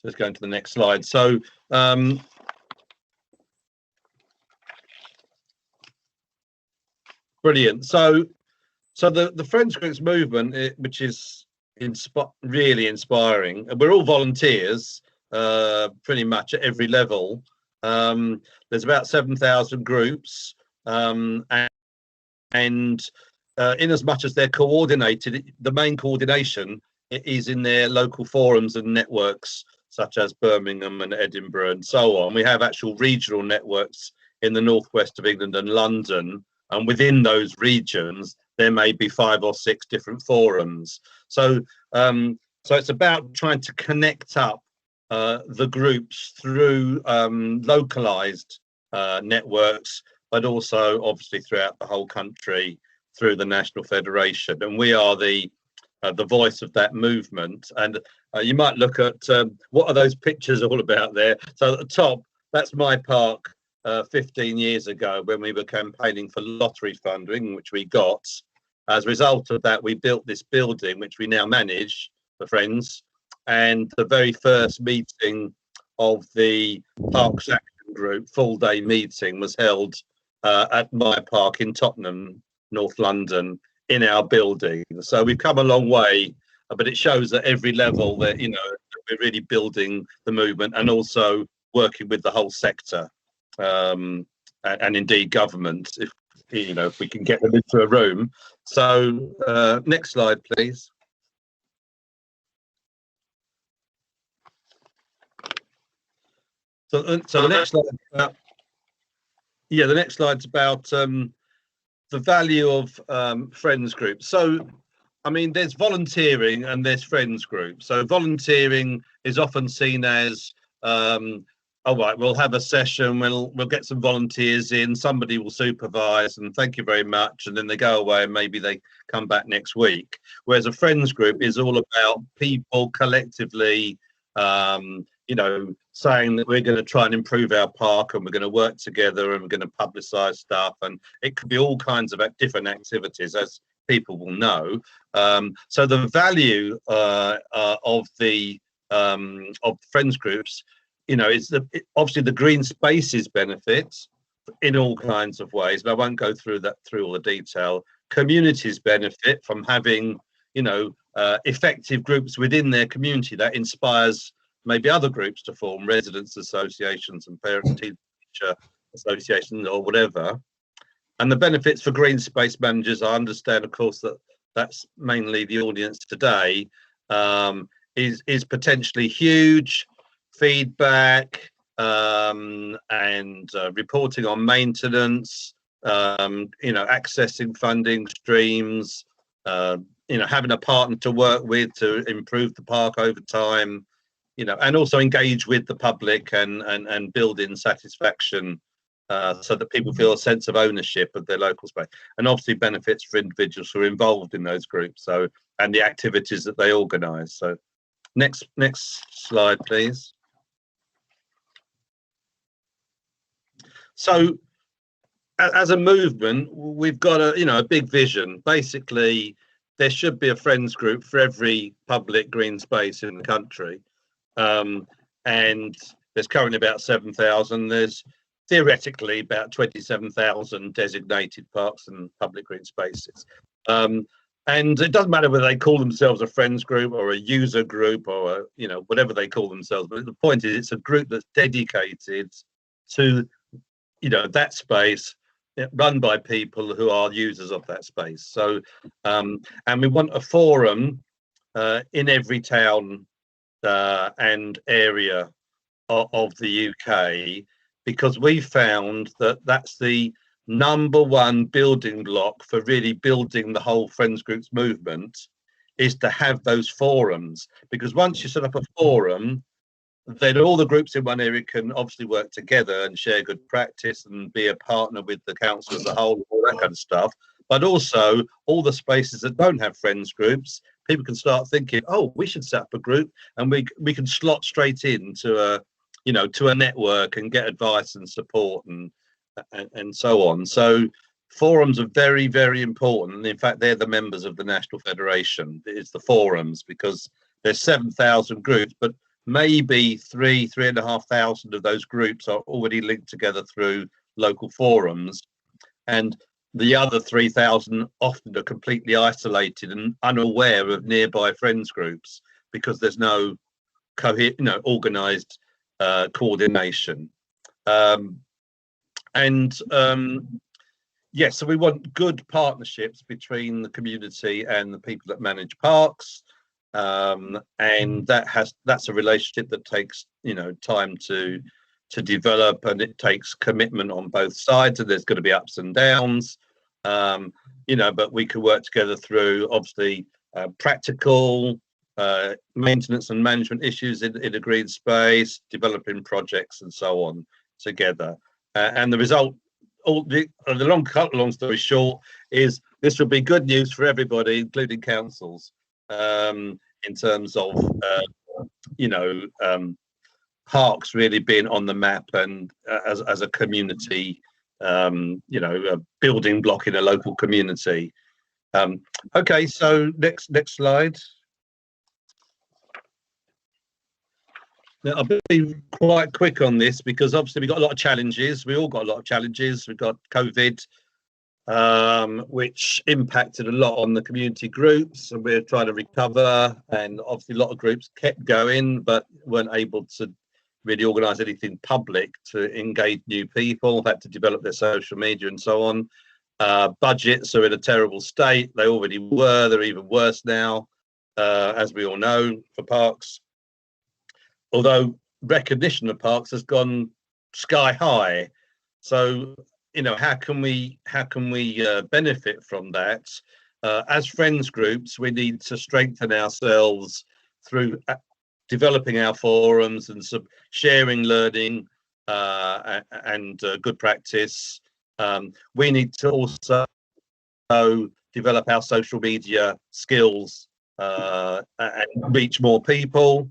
Let's go into the next slide. So brilliant. So the Friends Groups movement, which is really inspiring. We're all volunteers, pretty much at every level. There's about 7,000 groups, and in as much as they're coordinated, the main coordination is in their local forums and networks, such as Birmingham and Edinburgh and so on. We have actual regional networks in the northwest of England and London, and within those regions there may be 5 or 6 different forums. So it's about trying to connect up the groups through localized networks, but also obviously throughout the whole country through the National Federation. And we are the voice of that movement. And you might look at what are those pictures all about there. So at the top, that's my park 15 years ago when we were campaigning for lottery funding, which we got. As a result of that, we built this building, which we now manage, the Friends. And the very first meeting of the Parks Action Group, full day meeting, was held at my park in Tottenham, North London, in our building. So we've come a long way, but it shows at every level that, you know, we're really building the movement and also working with the whole sector, and indeed government, if we can get them into a room. So next slide, please. So the next slide, the next slide's about the value of Friends groups. So, I mean, there's volunteering and there's Friends groups. So volunteering is often seen as, all right, we'll have a session, we'll get some volunteers in, somebody will supervise, and thank you very much, and then they go away and maybe they come back next week. Whereas a Friends group is all about people collectively, saying that we're going to try and improve our park and we're going to work together and we're going to publicise stuff, and it could be all kinds of different activities, as people will know. So the value of Friends groups, is obviously the green spaces benefits in all kinds of ways, but I won't go through all the detail. Communities benefit from having effective groups within their community that inspires maybe other groups to form, residents associations and parent-teacher associations or whatever. And the benefits for green space managers, I understand, of course, that's mainly the audience today, is potentially huge. Feedback and reporting on maintenance, accessing funding streams, having a partner to work with to improve the park over time, and also engage with the public and build in satisfaction so that people feel a sense of ownership of their local space, and obviously benefits for individuals who are involved in those groups, and the activities that they organise. So next slide, please. So as a movement, we've got a big vision. Basically, there should be a Friends group for every public green space in the country. And there's currently about 7,000. There's theoretically about 27,000 designated parks and public green spaces. And it doesn't matter whether they call themselves a Friends group or a user group or whatever they call themselves. But the point is, it's a group that's dedicated to that space, run by people who are users of that space. So and we want a forum in every town and area of the UK, because we found that that's the #1 building block for really building the whole Friends Groups movement, is to have those forums. Because once you set up a forum, then all the groups in one area can obviously work together and share good practice and be a partner with the council as a whole, all that kind of stuff. But also all the spaces that don't have Friends groups, people can start thinking, oh, we should set up a group, and we can slot straight into a network and get advice and support and so on. So forums are very, very important. In fact, they're the members of the National Federation. It's the forums, because there's 7,000 groups, but maybe 3,500 of those groups are already linked together through local forums, and the other 3,000 often are completely isolated and unaware of nearby friends groups because there's no organized coordination. Yeah, so we want good partnerships between the community and the people that manage parks, and that's a relationship that takes time to develop, and it takes commitment on both sides, and there's going to be ups and downs, but we can work together through obviously practical maintenance and management issues in a green space, developing projects and so on together, and the result, long story short, is this will be good news for everybody, including councils, in terms of parks really being on the map, and as a community, a building block in a local community. Okay, so next slide. Now, I'll be quite quick on this because obviously we've got a lot of challenges. We all got a lot of challenges. We've got COVID, which impacted a lot on the community groups, and we're trying to recover. And obviously a lot of groups kept going, but weren't able to really organise anything public to engage new people, had to develop their social media and so on. Budgets are in a terrible state. They already were. They're even worse now, as we all know, for parks. Although recognition of parks has gone sky high. So, how can we benefit from that? As friends groups, we need to strengthen ourselves through developing our forums and sharing learning and good practice. We need to also develop our social media skills and reach more people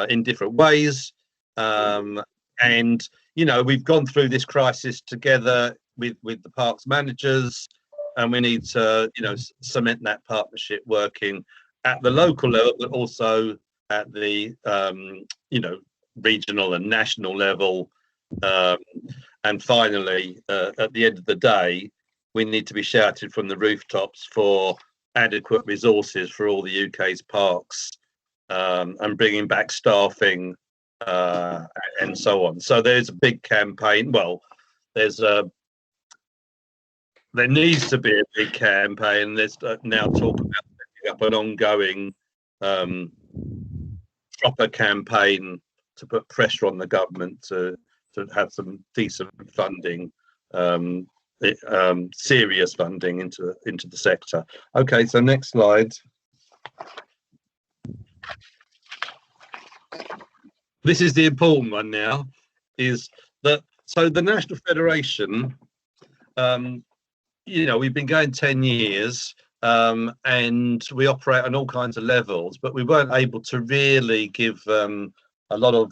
in different ways. And we've gone through this crisis together with the parks managers, and we need to cement that partnership working at the local level, but also at the regional and national level. And finally, at the end of the day, we need to be shouted from the rooftops for adequate resources for all the UK's parks, and bringing back staffing and so on. So there's a big campaign. Well, there needs to be a big campaign. There's now talk about setting up an ongoing proper campaign to put pressure on the government to have some decent funding, serious funding into the sector. Okay, so next slide. This is the important one now, is that so the National Federation, we've been going 10 years, and we operate on all kinds of levels, but we weren't able to really give a lot of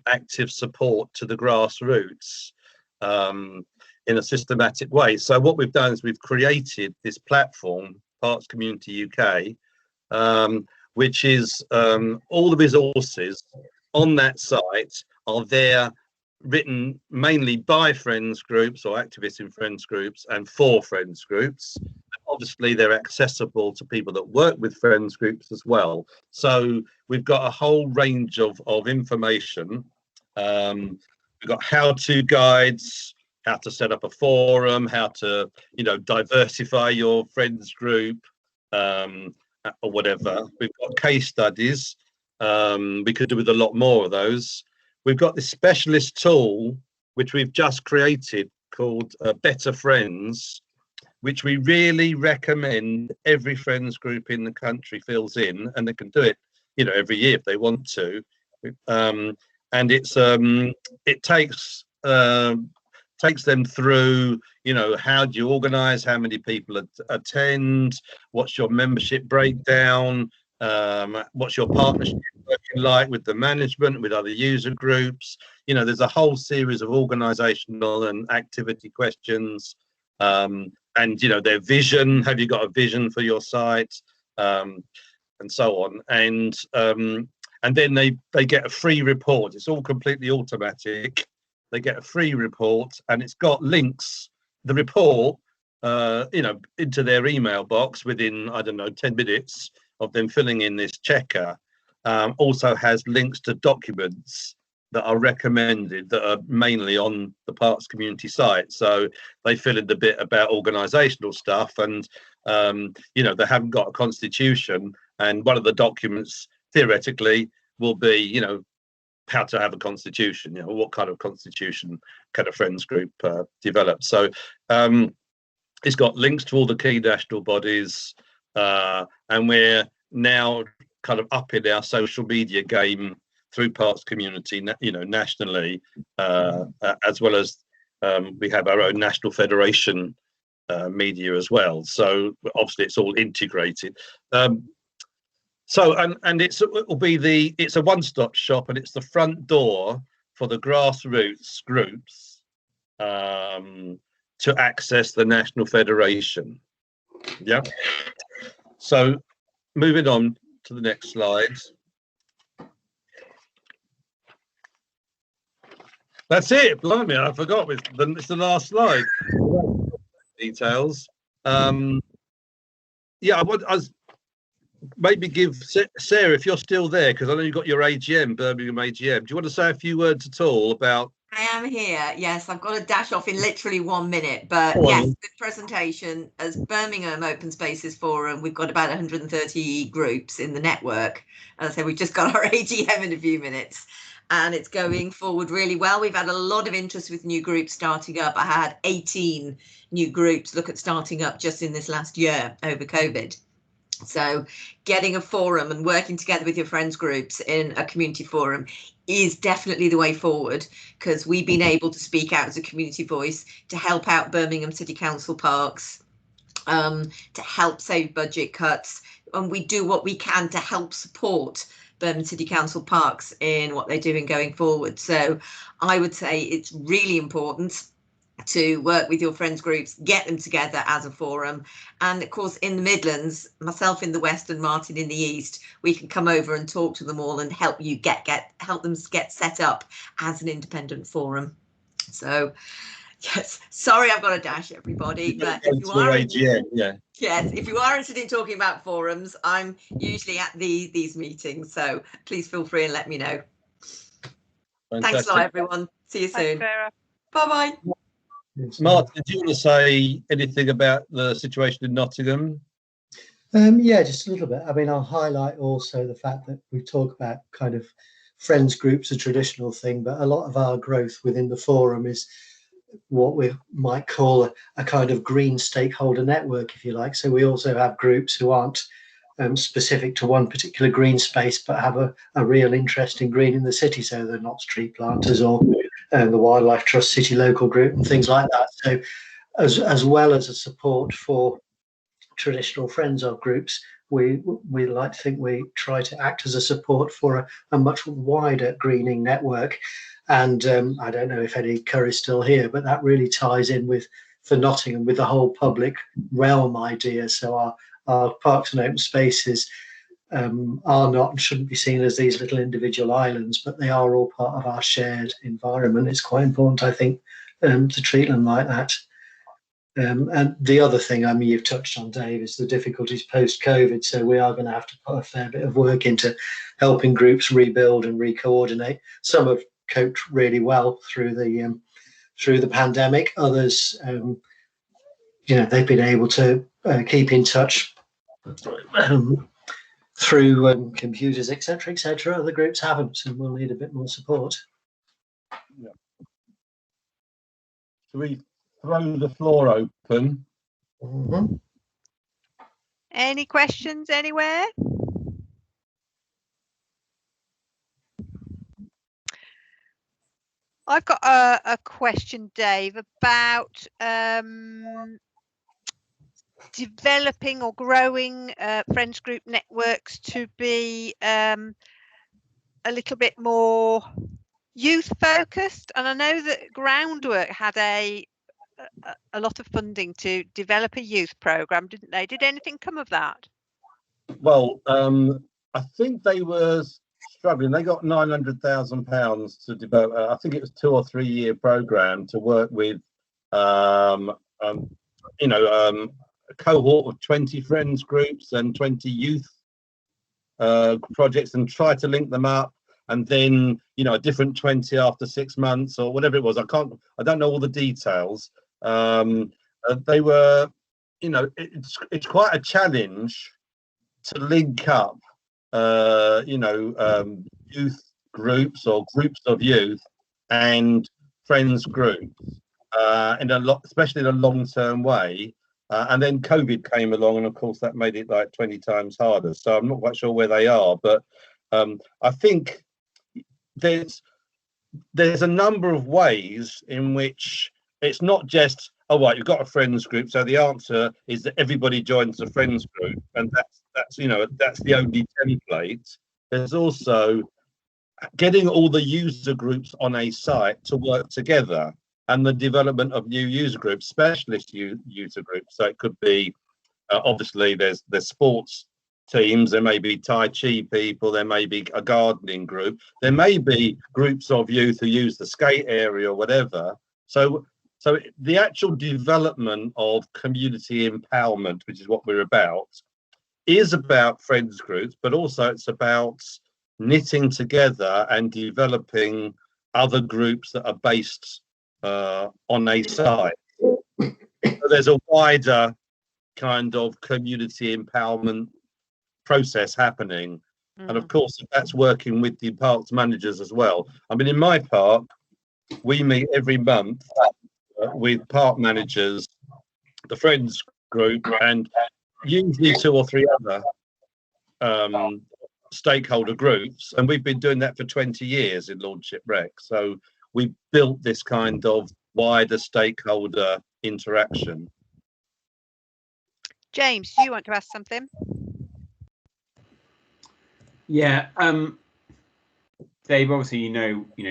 active support to the grassroots in a systematic way. So what we've done is we've created this platform, Parks Community UK, which is all the resources on that site are there, written mainly by friends groups or activists in friends groups and for friends groups. Obviously they're accessible to people that work with friends groups as well. So we've got a whole range of information. We've got how-to guides, how to set up a forum, how to diversify your friends group, or whatever. We've got case studies. We could do with a lot more of those. We've got this specialist tool which we've just created called Better Friends, which we really recommend every friends group in the country fills in, and they can do it every year if they want to. And it's it takes them through how do you organize, how many people attend, what's your membership breakdown, what's your partnership working like with the management, with other user groups. There's a whole series of organizational and activity questions, and their vision. Have you got a vision for your site, and so on. And and then they get a free report. It's all completely automatic. They get a free report, and it's got links. The report, into their email box within, I don't know, 10 minutes of them filling in this checker. Also has links to documents that are recommended that are mainly on the Parks community site. So they fill in the bit about organisational stuff, and they haven't got a constitution, and one of the documents theoretically will be, how to have a constitution, what kind of constitution can a friends group develop. So it's got links to all the key national bodies, and we're now kind of upping our social media game through Parks community, nationally, as well as we have our own national federation media as well. So obviously it's all integrated. So it's a one-stop shop, and it's the front door for the grassroots groups to access the national federation. Yeah. So moving on to the next slide. That's it. Blimey, I forgot. It's the last slide. Details. I was maybe give Sarah, if you're still there, because I know you've got your AGM, Birmingham AGM. Do you want to say a few words at all about? I am here. Yes, I've got to dash off in literally 1 minute, but yes, the presentation as Birmingham Open Spaces Forum. We've got about 130 groups in the network. As I said, we've just got our AGM in a few minutes, and it's going forward really well. We've had a lot of interest with new groups starting up. I had 18 new groups look at starting up just in this last year over COVID. So getting a forum and working together with your friends groups in a community forum is definitely the way forward, because we've been able to speak out as a community voice to help out Birmingham City Council parks, to help save budget cuts, and we do what we can to help support Birmingham City Council parks in what they're doing going forward. So I would say it's really important to work with your friends groups, get them together as a forum, and of course in the Midlands, myself in the West and Martin in the East, we can come over and talk to them all and help you help them get set up as an independent forum. So yes, sorry I've got to dash everybody, but if you are if you are interested in talking about forums, I'm usually at these meetings, so please feel free and let me know. Fantastic. Thanks a lot, everyone. See you soon. Bye bye. Martin, do you want to say anything about the situation in Nottingham? Yeah, just a little bit. I mean, I'll highlight also the fact that we talk about kind of friends groups, a traditional thing, but a lot of our growth within the forum is what we might call a kind of green stakeholder network, if you like. So we also have groups who aren't specific to one particular green space, but have a real interest in green in the city. So they're not street planters or the Wildlife Trust City Local Group and things like that. So as well as a support for traditional friends of groups, we like to think we try to act as a support for a much wider greening network. And I don't know if Eddie Curry's still here, but that really ties in for Nottingham with the whole public realm idea. So our parks and open spaces are not and shouldn't be seen as these little individual islands, but they are all part of our shared environment. It's quite important, I think, to treat them like that. And the other thing, I mean, you've touched on, Dave, is the difficulties post-COVID. So we are going to have to put a fair bit of work into helping groups rebuild and re-coordinate. Some have coped really well through the pandemic. Others, they've been able to keep in touch through computers, etc., etc. Other groups haven't, and we'll need a bit more support. Yeah. Shall we throw the floor open? Mm-hmm. Any questions anywhere? I've got a question, Dave, about developing or growing friends group networks to be a little bit more youth focused. And I know that Groundwork had a lot of funding to develop a youth program, didn't they? Did anything come of that? Well, I think they were struggling. They got £900,000 to develop. I think it was 2 or 3 year program to work with, a cohort of 20 friends groups and 20 youth projects, and try to link them up. And then, a different 20 after 6 months or whatever it was. I don't know all the details. They were, it's quite a challenge to link up, youth groups or groups of youth and friends groups, especially in a long-term way. And then COVID came along, and of course that made it like 20 times harder. So I'm not quite sure where they are, but I think there's a number of ways in which it's not just, oh right, you've got a friends group, so the answer is that everybody joins a friends group, and that's the only template. There's also getting all the user groups on a site to work together, and the development of new user groups, specialist user groups. So it could be, obviously there's sports teams, there may be Tai Chi people, there may be a gardening group, there may be groups of youth who use the skate area or whatever. So the actual development of community empowerment, which is what we're about, is about friends groups, but also it's about knitting together and developing other groups that are based on a site. So there's a wider kind of community empowerment process happening. And of course, that's working with the parks managers as well. I mean, in my park, we meet every month with park managers, the friends group, and usually 2 or 3 other stakeholder groups, and we've been doing that for 20 years in Lordship Rec. So we built this kind of wider stakeholder interaction. James, do you want to ask something? Yeah, Dave, obviously,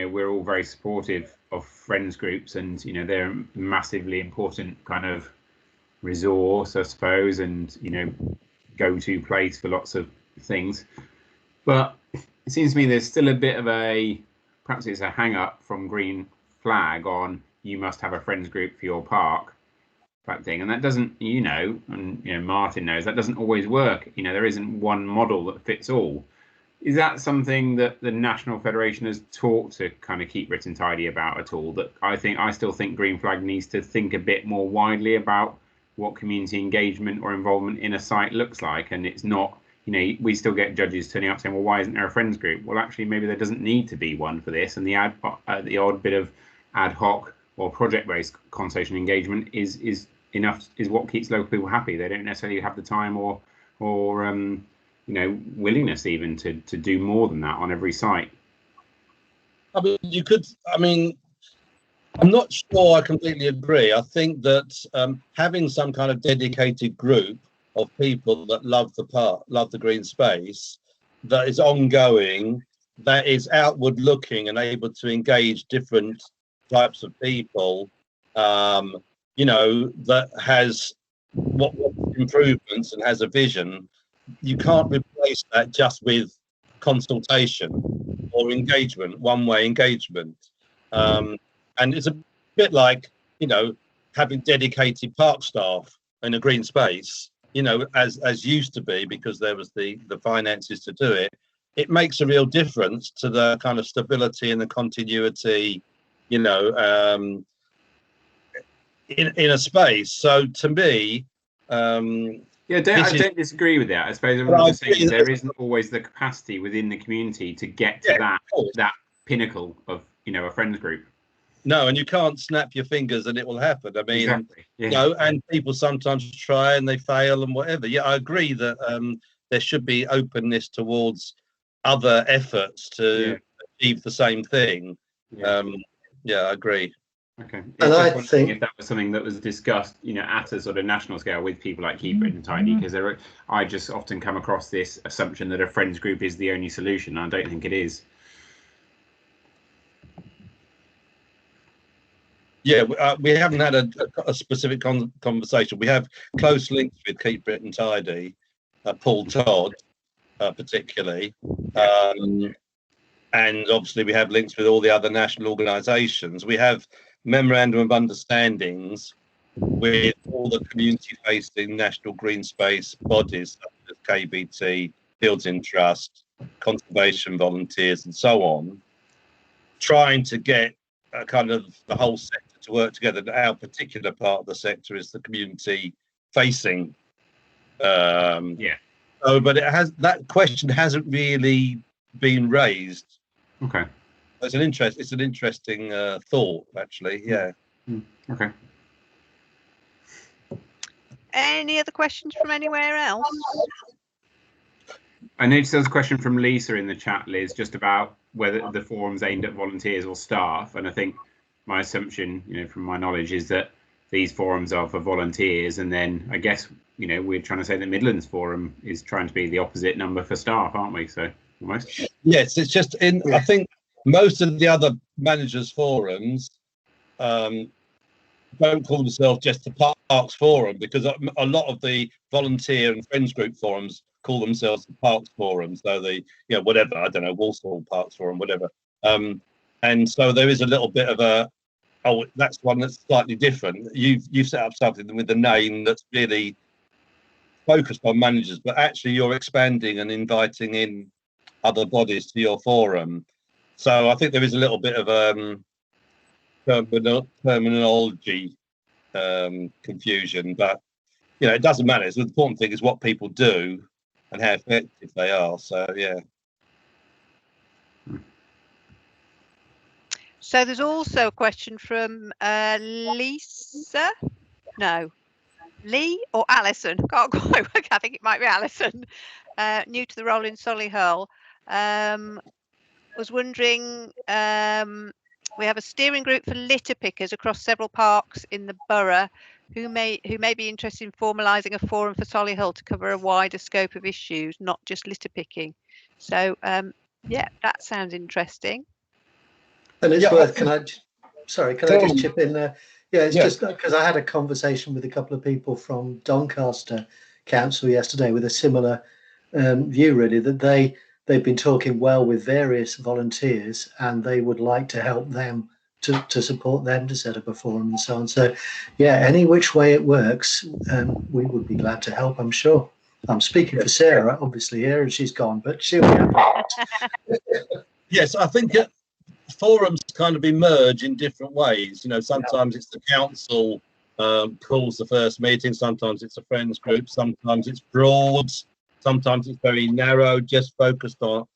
we're all very supportive of friends groups, and they're a massively important kind of resource, I suppose, and go-to place for lots of things. But it seems to me there's still a bit of perhaps it's a hang-up from Green Flag on you must have a friends group for your park type thing, and that doesn't, and Martin knows that doesn't always work. There isn't one model that fits all. Is that something that the National Federation has talked to kind of keep written tidy about at all? That I still think Green Flag needs to think a bit more widely about what community engagement or involvement in a site looks like, and it's not, we still get judges turning up saying, well, why isn't there a friends group? Well, actually, maybe there doesn't need to be one for this, and the odd bit of ad hoc or project-based consultation engagement is enough, is what keeps local people happy. They don't necessarily have the time or willingness even to do more than that on every site. I'm not sure I completely agree. I think that having some kind of dedicated group of people that love the park, love the green space, that is ongoing, that is outward looking and able to engage different types of people, that has what improvements and has a vision. You can't replace that just with consultation or engagement, one-way engagement. And it's a bit like, having dedicated park staff in a green space, as used to be, because there was the finances to do it. It makes a real difference to the kind of stability and the continuity, in a space. So to me, I don't disagree with that. I suppose what I'm just saying is there isn't always the capacity within the community to get to that pinnacle of a friends group. No, and you can't snap your fingers and it will happen. I mean, exactly. Yeah. And people sometimes try and they fail and whatever. Yeah, I agree that there should be openness towards other efforts to achieve the same thing. I agree. Okay. And I think if that was something that was discussed, at a sort of national scale with people like Keep It Tidy, because I just often come across this assumption that a friends group is the only solution. I don't think it is. Yeah, we haven't had a specific conversation. We have close links with Keep Britain Tidy, Paul Todd, particularly. and obviously we have links with all the other national organisations. We have memorandum of understandings with all the community-facing national green space bodies such as KBT, Building Trust, conservation volunteers, and so on, trying to get kind of the whole sector to work together. Our particular part of the sector is the community-facing. So, but that question hasn't really been raised. Okay. It's an interesting thought, actually. Yeah. Okay. Any other questions from anywhere else? I noticed there was a question from Lisa in the chat, Liz, just about whether the forum's aimed at volunteers or staff. And I think my assumption, from my knowledge, is that these forums are for volunteers. And then I guess, we're trying to say the Midlands Forum is trying to be the opposite number for staff, aren't we? So almost. Yes, it's just I think most of the other managers' forums don't call themselves just the Parks Forum, because a lot of the volunteer and friends group forums call themselves the Parks Forum. So whatever, I don't know, Walsall Parks Forum, whatever. And so there is a little bit of that's one that's slightly different. You've set up something with a name that's really focused on managers, but actually you're expanding and inviting in other bodies to your forum. So I think there is a little bit of terminology confusion, but it doesn't matter. The important thing is what people do and how effective they are. So So there's also a question from Lisa. No, Lee or Alison? Can't quite work. I think it might be Alison. New to the role in Solihull. Was wondering. We have a steering group for litter pickers across several parks in the borough who may be interested in formalising a forum for Solihull to cover a wider scope of issues, not just litter picking. So that sounds interesting. And it's worth, can I just chip in there? Yeah, it's just because I had a conversation with a couple of people from Doncaster Council yesterday with a similar view, really, that they've been talking well with various volunteers and they would like to help them to support them to set up a forum and so on. So, any which way it works, we would be glad to help, I'm sure. I'm speaking for Sarah, obviously, here, and she's gone, but she'll be Yes, I think forums kind of emerge in different ways. Sometimes it's the council calls the first meeting, sometimes it's a friends group, sometimes it's broad, sometimes it's very narrow, just focused on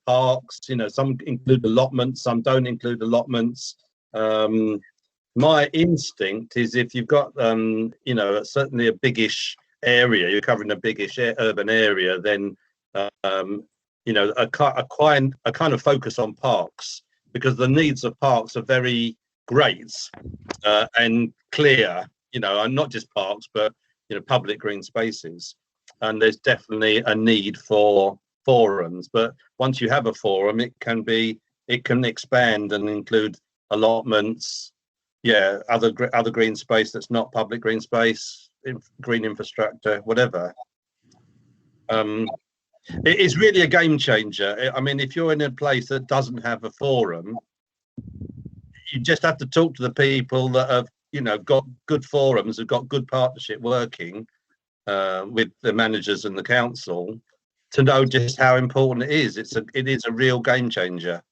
parks. Some include allotments, some don't include allotments. My instinct is if you've got certainly a biggish area, you're covering a biggish urban area, then a kind of focus on parks, because the needs of parks are very great and clear, and not just parks, but public green spaces. And there's definitely a need for forums. But once you have a forum, it can expand and include allotments, other green space that's not public green space, green infrastructure, whatever. It is really a game changer. I mean, if you're in a place that doesn't have a forum, you just have to talk to the people that have, got good forums, have got good partnership working with the managers and the council, to know just how important it is. It is a real game changer.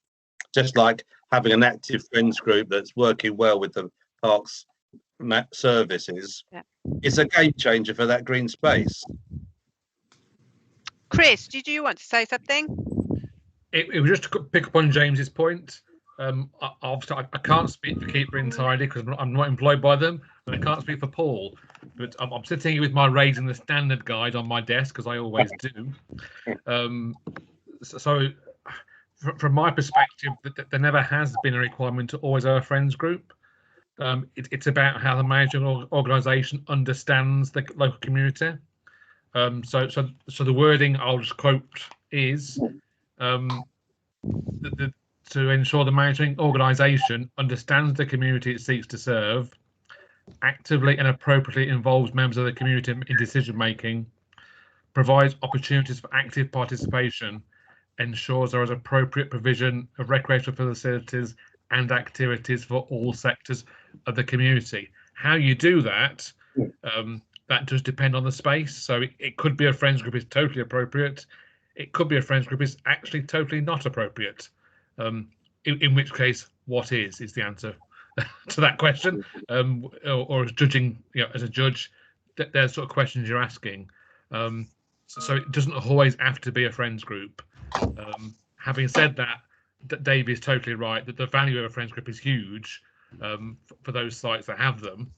Just like having an active friends group that's working well with the parks services, it's a game changer for that green space. Chris, did you want to say something? It was just to pick up on James's point. Obviously, I can't speak for Keep Green Tidy because I'm not employed by them, and I can't speak for Paul. But I'm sitting here with my Raising the Standard guide on my desk, because I always do. So from my perspective, there never has been a requirement to always have a friends group. It's about how the management organisation understands the local community. So the wording I'll just quote is to ensure the managing organisation understands the community it seeks to serve, actively and appropriately involves members of the community in decision making, provides opportunities for active participation, ensures there is appropriate provision of recreational facilities and activities for all sectors of the community. How you do that, that does depend on the space. So it could be a friends group is totally appropriate. It could be a friends group is actually totally not appropriate. In which case, what is the answer to that question? Or as judging, as a judge, there's sort of questions you're asking. So it doesn't always have to be a friends group. Having said that, Dave is totally right that the value of a friends group is huge for those sites that have them.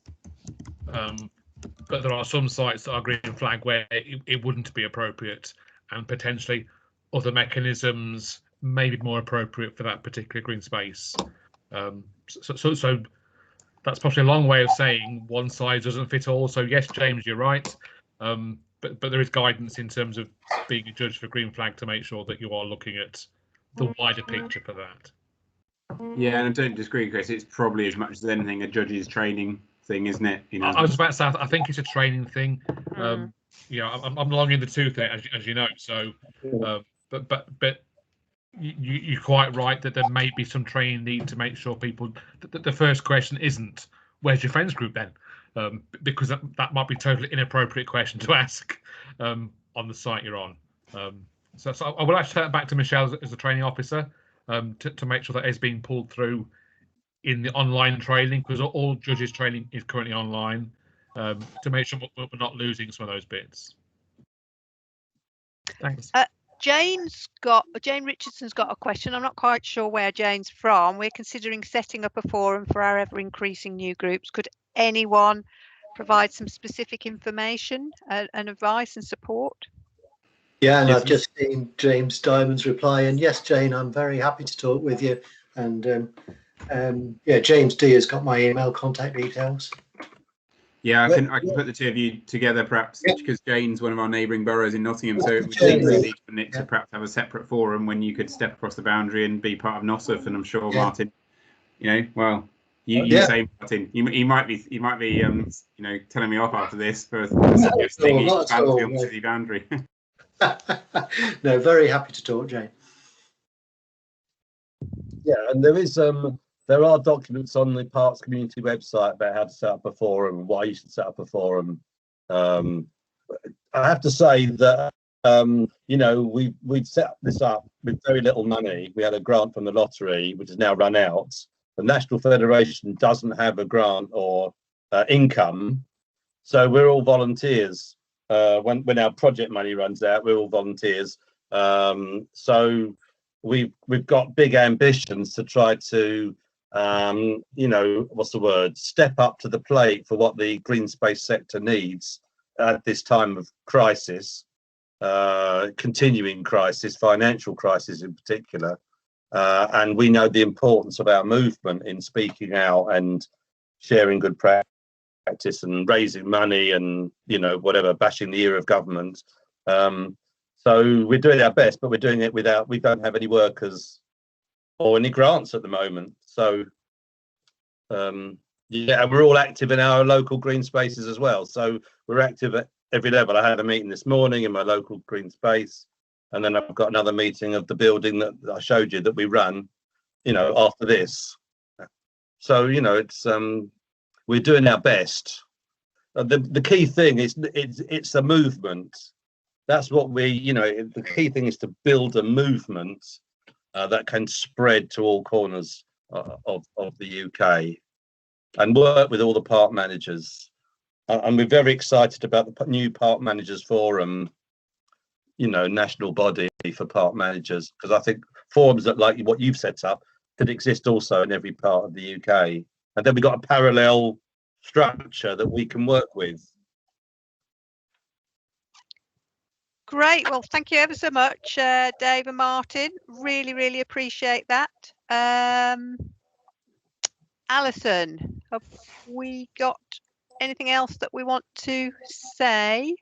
But there are some sites that are green flag where it wouldn't be appropriate, and potentially other mechanisms may be more appropriate for that particular green space. So that's possibly a long way of saying one size doesn't fit all. So yes, James, you're right. But there is guidance in terms of being a judge for green flag to make sure that you are looking at the wider picture for that. Yeah, and I don't disagree, Chris. It's probably as much as anything a judge's training thing, isn't it? I was about to say, I think it's a training thing. I'm long in the tooth there, as you know. So, but you're quite right that there may be some training need to make sure people. The first question isn't, "Where's your friends group?" Then. Because that might be a totally inappropriate question to ask on the site you're on. So I will actually turn it back to Michelle as the training officer to make sure that is being pulled through in the online training, because all judges training is currently online, to make sure we're not losing some of those bits. Thanks. Jane Richardson's got a question. I'm not quite sure where Jane's from. We're considering setting up a forum for our ever-increasing new groups. Could anyone provide some specific information and advice and support? Yeah, and Yes. I've just seen James Diamond's reply. And yes, Jane, I'm very happy to talk with you. And yeah, James D has got my email contact details. Yeah, I can put the two of you together, perhaps, because Jane's one of our neighbouring boroughs in Nottingham, so it would seem really for Nick to perhaps have a separate forum when you could step across the boundary and be part of NOSF. And I'm sure Martin, well, you say, Martin, you might be telling me off after this for suggesting he expand on the city boundary. No, very happy to talk, Jane. Yeah, and there are documents on the Parks community website about how to set up a forum, why you should set up a forum. I have to say that we'd set this up with very little money. We had a grant from the lottery, which has now run out. The National Federation doesn't have a grant or income, so we're all volunteers. When our project money runs out, we're all volunteers. So we've got big ambitions to try to step up to the plate for what the green space sector needs at this time of crisis, continuing crisis, financial crisis in particular. And we know the importance of our movement in speaking out and sharing good practice and raising money and, bashing the ear of government. So we're doing our best, but we're doing it we don't have any workers or any grants at the moment. So, and we're all active in our local green spaces as well. So we're active at every level. I had a meeting this morning in my local green space, and then I've got another meeting of the building that I showed you that we run, after this. So, it's we're doing our best. The key thing is it's a movement. That's what the key thing is to build a movement that can spread to all corners of the UK and work with all the park managers. And we're very excited about the new Park Managers Forum, national body for park managers, because I think forums that like what you've set up could exist also in every part of the UK. And then we've got a parallel structure that we can work with. Great. Well, thank you ever so much, Dave and Martin. Really, really appreciate that. Alison, have we got anything else that we want to say?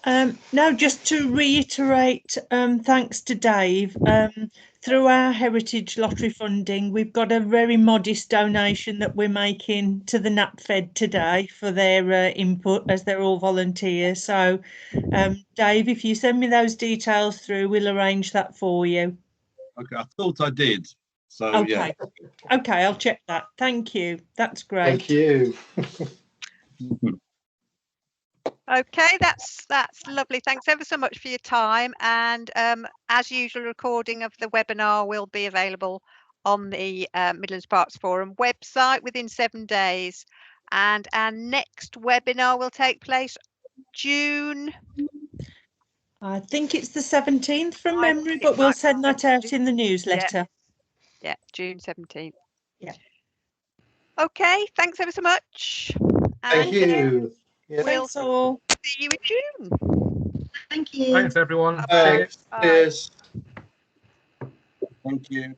No, just to reiterate, thanks to Dave. Through our Heritage Lottery funding, we've got a very modest donation that we're making to the NAPFed today for their input, as they're all volunteers. So, Dave, if you send me those details through, we'll arrange that for you. Okay, I thought I did. So Okay. yeah. Okay, I'll check that. Thank you. That's great. Thank you. Okay, that's lovely. Thanks ever so much for your time. And as usual, recording of the webinar will be available on the Midlands Parks Forum website within 7 days. And our next webinar will take place June. I think it's the 17th from memory, but we'll send that out in the newsletter. Yeah, June 17th. Yeah. Okay, thanks ever so much. Thank you. We'll Thanks all. see you in June. Thank you. Thanks, everyone. Thanks. Bye. Cheers. Thank you.